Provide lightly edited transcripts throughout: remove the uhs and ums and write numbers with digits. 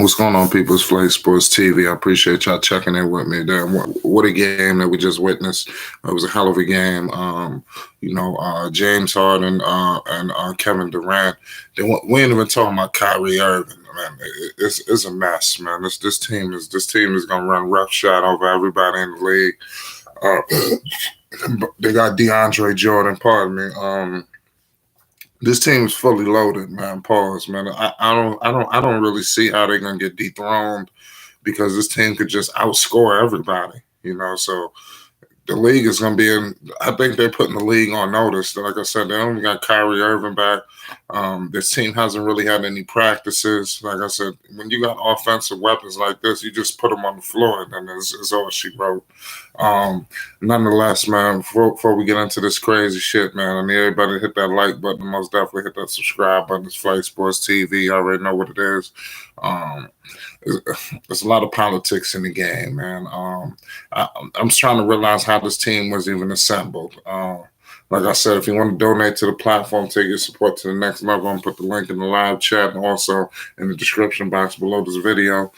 What's going on, people? It's Flay Sports TV. I appreciate y'all checking in with me. There, what a game that we just witnessed. It was a hell of a game. James Harden and Kevin Durant. We ain't even talking about Kyrie Irving. Man, it's a mess, man. This team is gonna run roughshod over everybody in the league. They got DeAndre Jordan. Pardon me. This team is fully loaded, man. Pause, man. I don't really see how they're gonna get dethroned because this team could just outscore everybody. So the league is going to be in. I think they're putting the league on notice. Like I said, they only got Kyrie Irving back. This team hasn't really had any practices. Like I said, when you got offensive weapons like this, you just put them on the floor, and then it's all she wrote. Nonetheless, man, before we get into this crazy shit, man, I need everybody to hit that like button. Most definitely hit that subscribe button. It's Flay Sports TV. You already know what it is. There's a lot of politics in the game, man. I'm trying to realize how this team was even assembled. Like I said, if you want to donate to the platform, take your support to the next level, I'm put the link in the live chat and also in the description box below this video.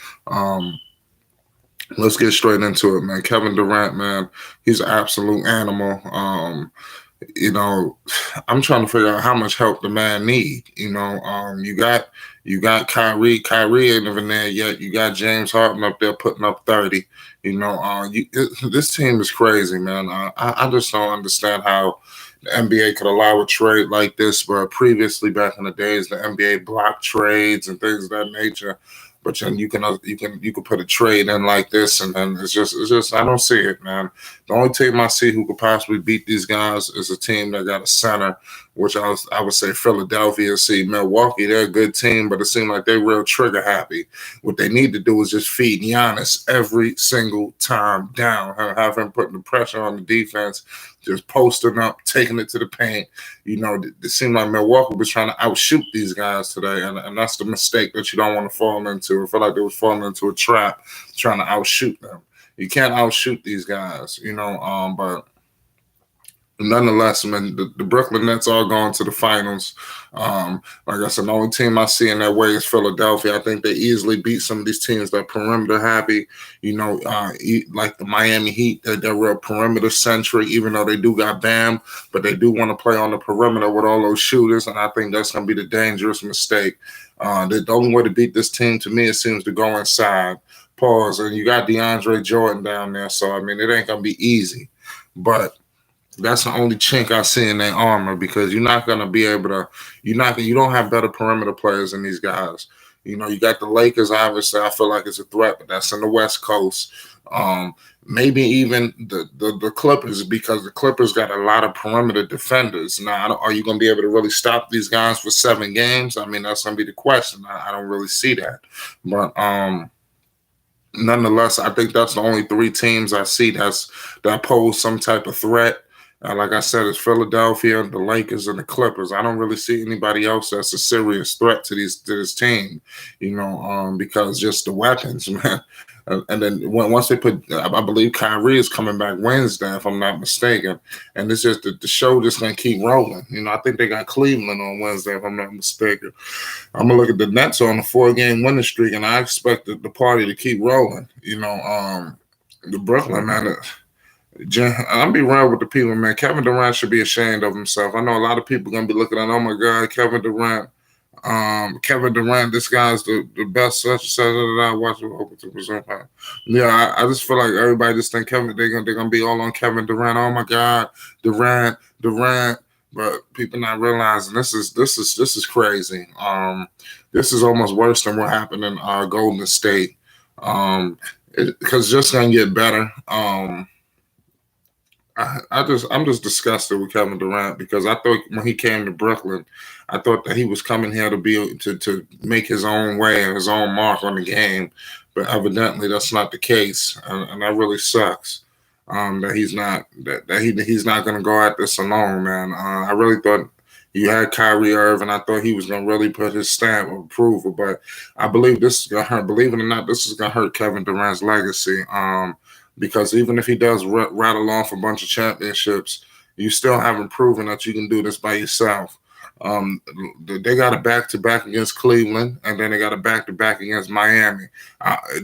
Let's get straight into it, man. Kevin Durant, man, he's an absolute animal. I'm trying to figure out how much help the man need. You got Kyrie. Kyrie ain't even there yet. You got James Harden up there putting up 30. This team is crazy, man. I just don't understand how the NBA could allow a trade like this, where previously back in the days the NBA blocked trades and things of that nature. But then you can put a trade in like this, and then it's just I don't see it, man. The only team I see who could possibly beat these guys is a team that got a center, which I would say Philadelphia. See, Milwaukee, they're a good team, but it seems like they're real trigger happy. What they need to do is just feed Giannis every single time down, have him putting the pressure on the defense, just posting up, taking it to the paint. It seemed like Milwaukee was trying to outshoot these guys today, and that's the mistake that you don't want to fall into. I feel like they was falling into a trap trying to outshoot them. You can't outshoot these guys, but nonetheless, man, the Brooklyn Nets are going to the finals. Like I said, the only team I see in that way is Philadelphia. I think they easily beat some of these teams that perimeter happy. Like the Miami Heat, they're real perimeter centric, even though they do got Bam, but they do want to play on the perimeter with all those shooters, and I think that's going to be the dangerous mistake. The only way to beat this team, to me, it seems to go inside. Pause. And you got DeAndre Jordan down there, so it ain't going to be easy, but that's the only chink I see in their armor, because you're not going to be able to. You don't have better perimeter players than these guys. You got the Lakers. Obviously, I feel like it's a threat, but that's in the West Coast. Maybe even the Clippers, because the Clippers got a lot of perimeter defenders. Now, are you going to be able to really stop these guys for 7 games? That's going to be the question. I don't really see that, but nonetheless, I think that's the only 3 teams I see that pose some type of threat. Like I said, it's Philadelphia, the Lakers, and the Clippers. I don't really see anybody else that's a serious threat to this team, because just the weapons, man. And then once they put, I believe Kyrie is coming back Wednesday, if I'm not mistaken. And it's just the show just going to keep rolling. I think they got Cleveland on Wednesday, if I'm not mistaken. I'm going to look at the Nets on a 4-game winning streak, and I expect the party to keep rolling. The Brooklyn, man. I'll be real with the people, man. Kevin Durant should be ashamed of himself. I know a lot of people going to be looking at, oh, my God, Kevin Durant. This guy's the best such that I watch. Yeah, I just feel like everybody just think they're gonna be all on Kevin Durant. Oh my God, Durant, but people not realizing this is crazy. This is almost worse than what happened in Golden State. Because it's just gonna get better. I'm just disgusted with Kevin Durant, because I thought when he came to Brooklyn, I thought that he was coming here to make his own way and his own mark on the game, but evidently that's not the case, and that really sucks. That he's not going to go at this alone, man. I really thought you had Kyrie Irving. I thought he was going to really put his stamp of approval, but I believe this is going to hurt. Believe it or not, this is going to hurt Kevin Durant's legacy. Because even if he does rattle off a bunch of championships, you still haven't proven that you can do this by yourself. Um, they got a back-to-back against Cleveland, and then they got a back-to-back against Miami.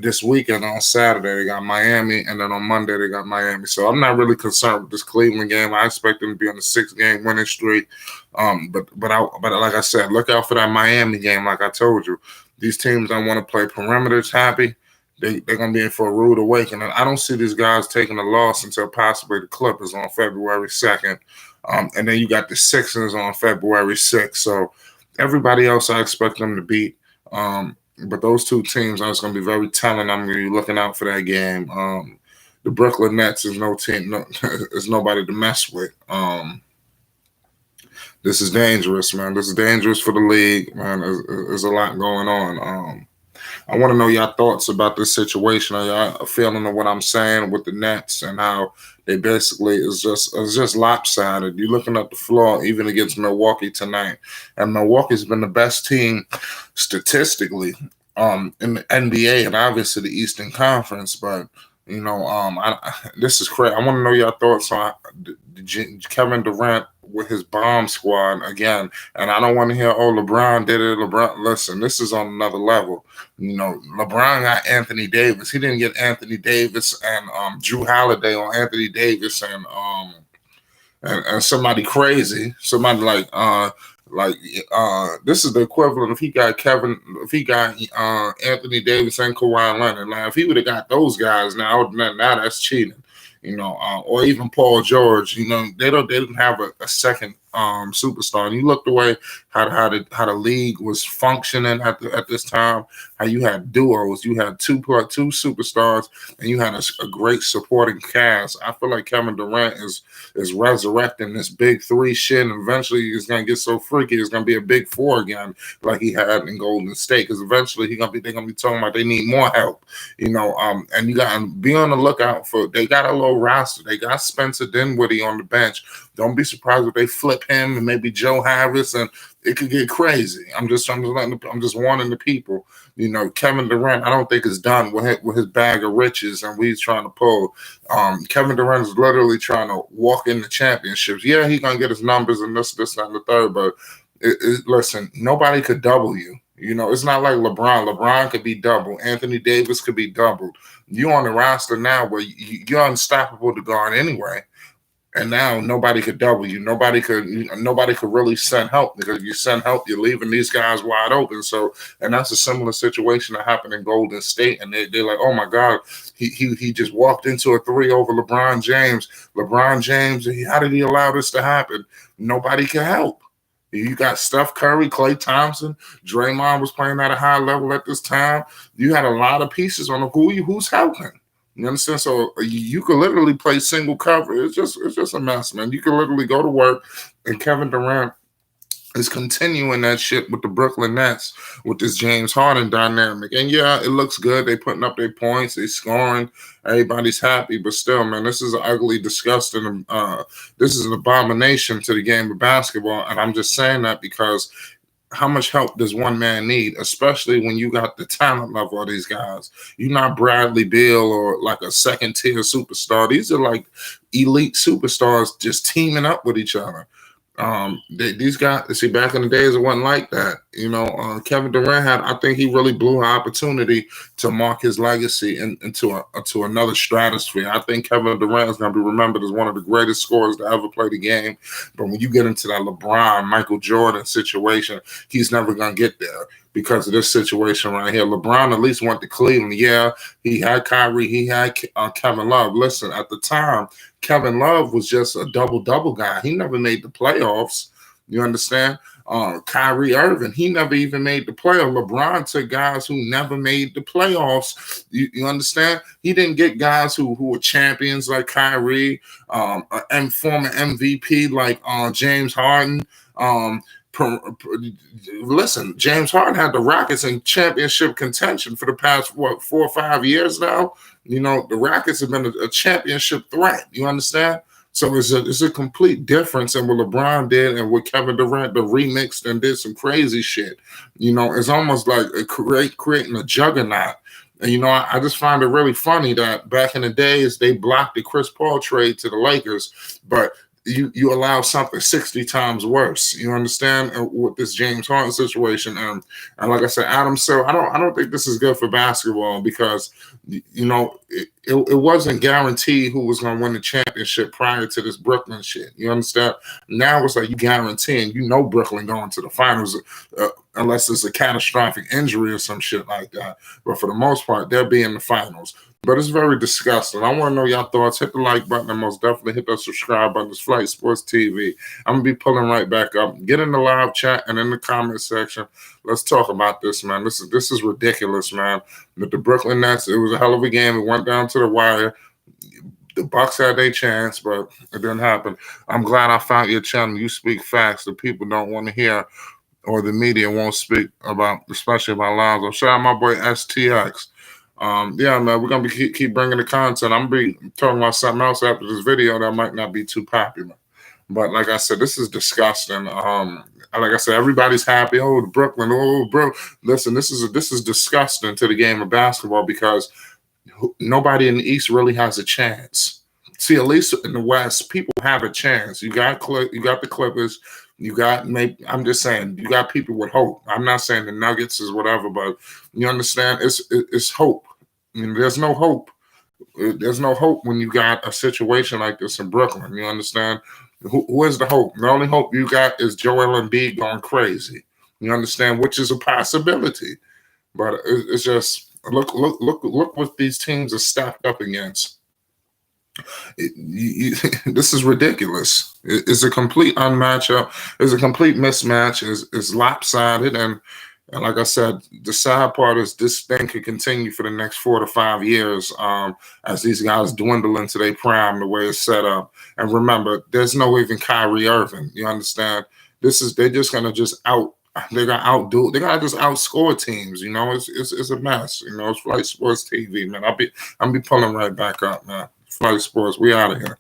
This weekend on Saturday they got Miami, and then on Monday they got Miami. So I'm not really concerned with this Cleveland game. I expect them to be on a 6-game winning streak. But like I said, look out for that Miami game. Like I told you, these teams don't want to play perimeters happy. They're going to be in for a rude awakening. I don't see these guys taking a loss until possibly the Clippers on February 2nd. And then you got the Sixers on February 6th. So everybody else, I expect them to beat. But those two teams are going to be very telling. I'm going to be looking out for that game. The Brooklyn Nets is no team, is nobody to mess with. This is dangerous, man. This is dangerous for the league, man. There's a lot going on. I want to know your thoughts about this situation. Are y'all feeling of what I'm saying with the Nets and how they basically is just lopsided? You're looking at the floor even against Milwaukee tonight, and Milwaukee's been the best team statistically in the NBA and obviously the Eastern Conference. But this is crazy. I want to know your thoughts on Kevin Durant with his bomb squad again. And I don't want to hear, oh, LeBron did it. LeBron, listen, this is on another level. LeBron got Anthony Davis. He didn't get Anthony Davis and Drew Holiday on Anthony Davis and somebody crazy, somebody this is the equivalent if he got Anthony Davis and Kawhi Leonard. Like if he would have got those guys now that's cheating. Or even Paul George. They didn't have a second superstar. And you look the way how the league was functioning at this time. How you had duos, you had two superstars, and you had a great supporting cast. I feel like Kevin Durant is resurrecting this big three shit, and eventually he's gonna get so freaky. It's gonna be a big four again, like he had in Golden State. Because eventually they're gonna be talking about they need more help. And you got to be on the lookout for. They got a little roster. They got Spencer Dinwiddie on the bench. Don't be surprised if they flip him and maybe Joe Harris, and it could get crazy. I'm just warning the people. Kevin Durant, I don't think is done with his bag of riches and what he's trying to pull. Kevin Durant is literally trying to walk into championships. Yeah, he's gonna get his numbers and this, and the third, but listen, nobody could double you. It's not like LeBron. LeBron could be doubled. Anthony Davis could be doubled. You on the roster now where you're unstoppable to guard anyway. And now nobody could double you. Nobody could really send help, because if you send help, you're leaving these guys wide open. So, and that's a similar situation that happened in Golden State. And they're like, oh my God, he just walked into a three over LeBron James. LeBron James, how did he allow this to happen? Nobody can help. You got Steph Curry, Klay Thompson, Draymond was playing at a high level at this time. You had a lot of pieces on who's helping. You understand? So you could literally play single cover. It's just a mess, man. You could literally go to work, and Kevin Durant is continuing that shit with the Brooklyn Nets with this James Harden dynamic. And yeah, it looks good. They putting up their points. They scoring. Everybody's happy. But still, man, this is ugly, disgusting. This is an abomination to the game of basketball. And I'm just saying that because how much help does one man need, especially when you got the talent level of these guys? You're not Bradley Beal or like a second tier superstar. These are like elite superstars just teaming up with each other. These guys, see, back in the days, it wasn't like that. Kevin Durant I think he really blew an opportunity to mark his legacy into another stratosphere. I think Kevin Durant is going to be remembered as one of the greatest scorers to ever play the game. But when you get into that LeBron, Michael Jordan situation, he's never going to get there because of this situation right here. LeBron at least went to Cleveland. Yeah, he had Kyrie, he had Kevin Love. Listen, at the time, Kevin Love was just a double-double guy. He never made the playoffs. You understand? Kyrie Irving, he never even made the playoffs. LeBron took guys who never made the playoffs. You understand? He didn't get guys who were champions like Kyrie, and former MVP like James Harden. Listen, James Harden had the Rockets in championship contention for the past 4 or 5 years now. The Rockets have been a championship threat. You understand? So it's a complete difference in what LeBron did and what Kevin Durant remixed and did some crazy shit. It's almost like creating a juggernaut. And I just find it really funny that back in the days they blocked the Chris Paul trade to the Lakers, but you allow something 60 times worse. You understand with this James Harden situation, and like I said, Adam Silver. I don't think this is good for basketball because it wasn't guaranteed who was going to win the championship prior to this Brooklyn shit. You understand? Now it's like you guaranteeing, Brooklyn going to the finals unless it's a catastrophic injury or some shit like that. But for the most part, they'll be in the finals. But it's very disgusting. I want to know your thoughts. Hit the like button and most definitely hit that subscribe button. It's Flight Sports TV. I'm going to be pulling right back up. Get in the live chat and in the comment section. Let's talk about this, man. This is ridiculous, man. With the Brooklyn Nets, it was a hell of a game. It went down to the wire. The Bucks had their chance, but it didn't happen. I'm glad I found your channel. You speak facts that people don't want to hear or the media won't speak about, especially about Lonzo. Shout out my boy STX. Yeah, man, we're gonna keep bringing the content. I'm gonna be talking about something else after this video that might not be too popular. But like I said, this is disgusting. Like I said, everybody's happy. Oh, Brooklyn. Oh, bro. Listen, this is disgusting to the game of basketball because nobody in the East really has a chance. See, at least in the West, people have a chance. You got the Clippers. You got I'm just saying, you got people with hope. I'm not saying the Nuggets is whatever, but you understand, it's hope. I mean, there's no hope. There's no hope when you got a situation like this in Brooklyn. You understand? Who is the hope? The only hope you got is Joel Embiid going crazy. You understand? Which is a possibility, but it's just look what these teams are stacked up against. This is ridiculous. It's a complete unmatchup. It's a complete mismatch. It's lopsided, and like I said, the sad part is this thing could continue for the next 4 to 5 years as these guys dwindle into their prime the way it's set up. And remember, there's no even Kyrie Irving. You understand? They're just gonna just they gotta just outscore teams. It's a mess. It's Flight Sports TV, man. I'll be pulling right back up, man. Flight Sports, we out of here.